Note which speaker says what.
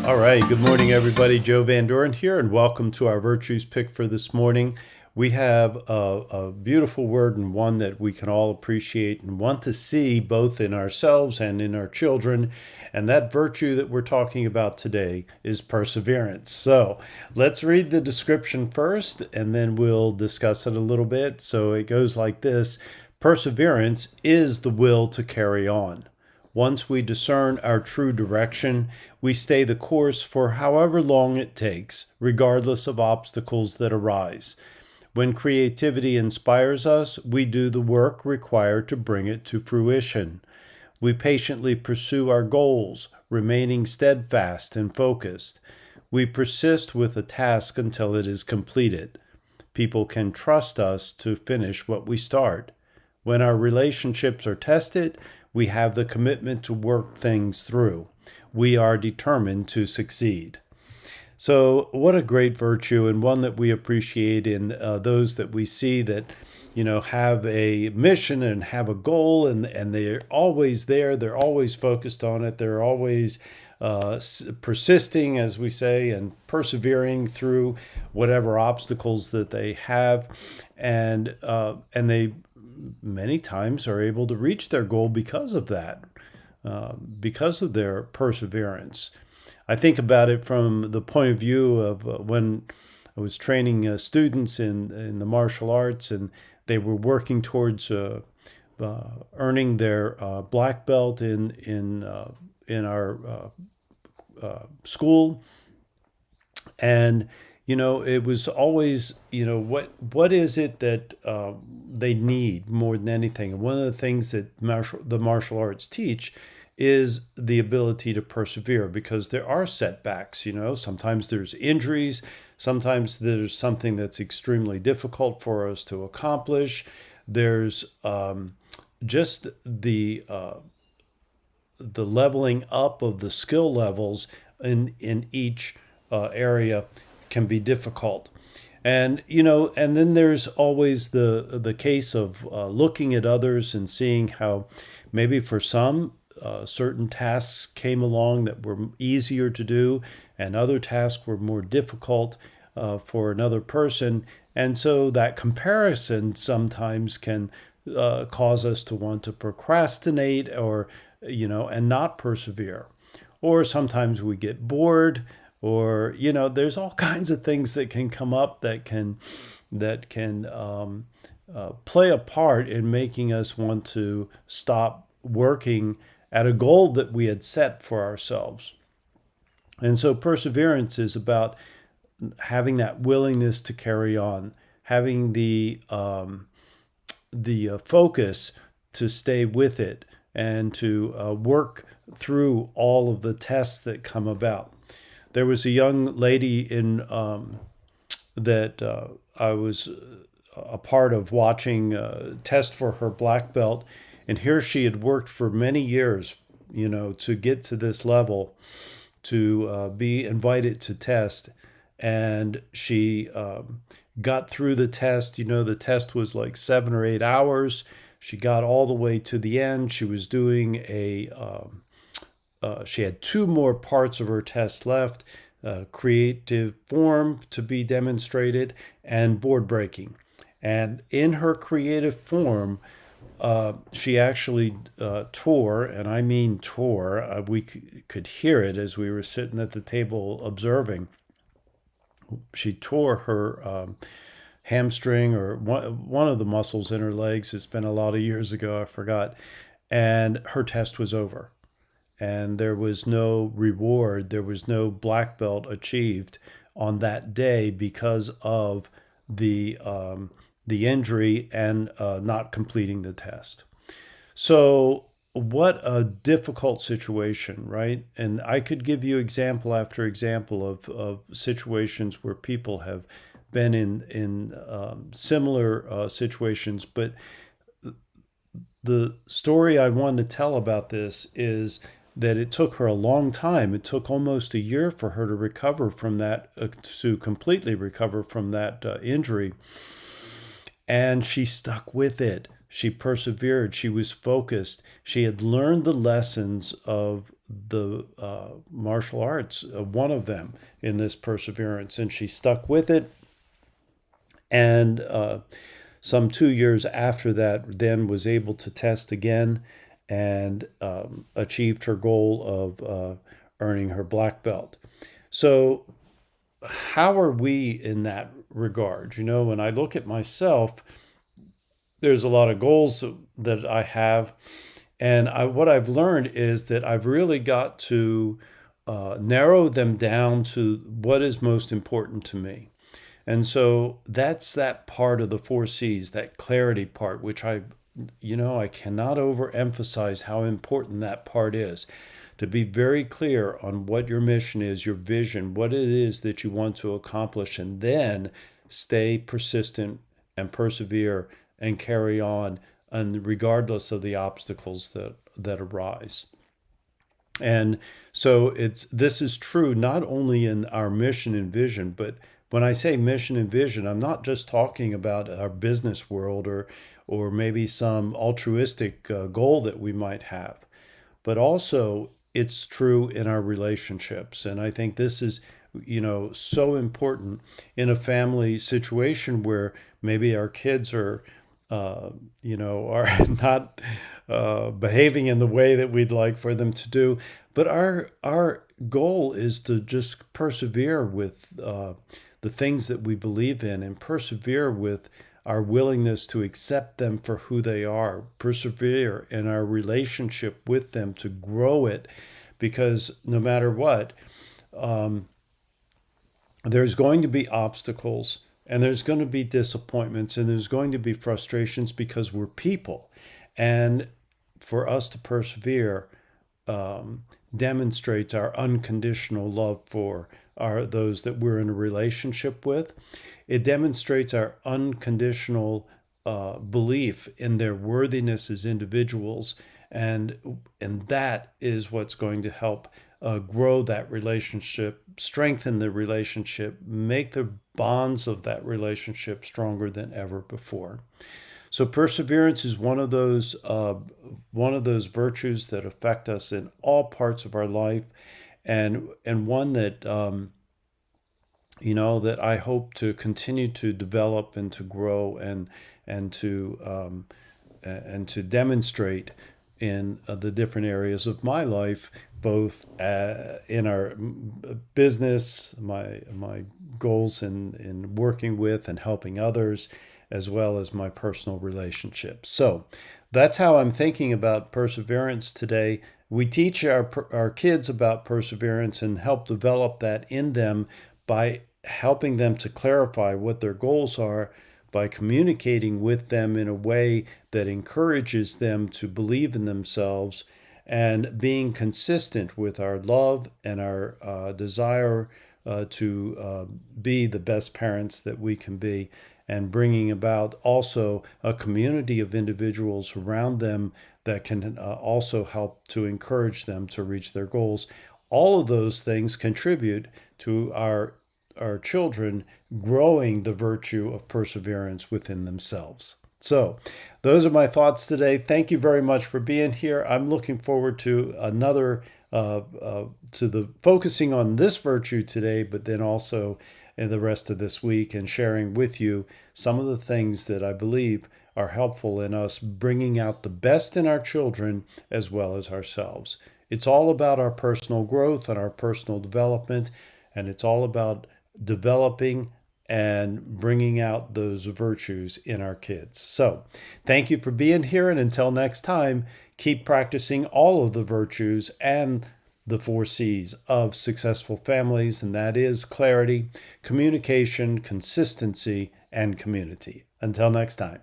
Speaker 1: All right, good morning, everybody. Joe Van Doren here, and welcome to our Virtues Pick for this morning. We have a beautiful word and one that we can all appreciate and want to see both in ourselves and in our children. And that virtue that we're talking about today is perseverance. So let's read the description first, and then we'll discuss it a little bit. So it goes like this: Perseverance is the will to carry on. Once we discern our true direction, we stay the course for however long it takes, regardless of obstacles that arise. When creativity inspires us, we do the work required to bring it to fruition. We patiently pursue our goals, remaining steadfast and focused. We persist with a task until it is completed. People can trust us to finish what we start. When our relationships are tested, we have the commitment to work things through. We are determined to succeed. So, what a great virtue, and one that we appreciate in those that we see that, have a mission and have a goal, and they're always there. They're always focused on it. They're always persisting, as we say, and persevering through whatever obstacles that they have, and they many times are able to reach their goal because of that, because of their perseverance. I think about it from the point of view of when I was training students in the martial arts, and they were working towards earning their black belt in our school. And it was always, what is it that they need more than anything? And one of the things that the martial arts teach is the ability to persevere, because there are setbacks. Sometimes there's injuries, sometimes there's something that's extremely difficult for us to accomplish. There's just the leveling up of the skill levels in each area can be difficult. And and then there's always the case of looking at others and seeing how maybe for some certain tasks came along that were easier to do, and other tasks were more difficult for another person. And so that comparison sometimes can cause us to want to procrastinate, or and not persevere. Or sometimes we get bored, or there's all kinds of things that can come up that can play a part in making us want to stop working at a goal that we had set for ourselves. And so perseverance is about having that willingness to carry on, having the focus to stay with it, and to work through all of the tests that come about. There was a young lady in that I was a part of watching test for her black belt, and here she had worked for many years, to get to this level, to be invited to test, and she got through the test. The test was like 7 or 8 hours. She got all the way to the end. She was doing she had 2 more parts of her test left: creative form to be demonstrated and board breaking. And in her creative form, she actually tore, and I mean tore. We could hear it as we were sitting at the table observing. She tore her hamstring, or one of the muscles in her legs. It's been a lot of years ago, I forgot. And her test was over. And there was no reward, there was no black belt achieved on that day because of the injury and not completing the test. So what a difficult situation, right? And I could give you example after example of situations where people have been in similar situations. But the story I wanted to tell about this is that it took her a long time. It took almost a year for her to recover from that, to completely recover from that injury. And she stuck with it. She persevered. She was focused. She had learned the lessons of the martial arts, one of them in this perseverance, and she stuck with it. And some 2 years after that, then was able to test again and achieved her goal of earning her black belt. So, how are we in that regard? When I look at myself, there's a lot of goals that I have. And what I've learned is that I've really got to narrow them down to what is most important to me. And so that's that part of the 4 C's, that clarity part, which I cannot overemphasize how important that part is. To be very clear on what your mission is, your vision, what it is that you want to accomplish, and then stay persistent and persevere and carry on, and regardless of the obstacles that arise. And so this is true not only in our mission and vision, but when I say mission and vision, I'm not just talking about our business world or maybe some altruistic goal that we might have, but also it's true in our relationships. And I think this is, so important in a family situation where maybe our kids are are not behaving in the way that we'd like for them to do. But our goal is to just persevere with the things that we believe in, and persevere with our willingness to accept them for who they are, persevere in our relationship with them to grow it, because no matter what, there's going to be obstacles, and there's going to be disappointments, and there's going to be frustrations, because we're people. And for us to persevere demonstrates our unconditional love for those that we're in a relationship with. It demonstrates our unconditional belief in their worthiness as individuals, and that is what's going to help grow that relationship, strengthen the relationship, make the bonds of that relationship stronger than ever before. So perseverance is one of those virtues that affect us in all parts of our life, and one that that I hope to continue to develop and to grow and to demonstrate in the different areas of my life, both in our business, my goals in working with and helping others, as well as my personal relationships. So that's how I'm thinking about perseverance today. We teach our kids about perseverance and help develop that in them by helping them to clarify what their goals are, by communicating with them in a way that encourages them to believe in themselves, and being consistent with our love and our desire to be the best parents that we can be, and bringing about also a community of individuals around them that can also help to encourage them to reach their goals. All of those things contribute to our children growing the virtue of perseverance within themselves. So those are my thoughts today. Thank you very much for being here. I'm looking forward to another to the focusing on this virtue today, but then also in the rest of this week, and sharing with you some of the things that I believe are helpful in us bringing out the best in our children as well as ourselves. It's all about our personal growth and our personal development, and it's all about developing and bringing out those virtues in our kids. So thank you for being here, and until next time, keep practicing all of the virtues and the 4 C's of successful families, and that is clarity, communication, consistency, and community. Until next time.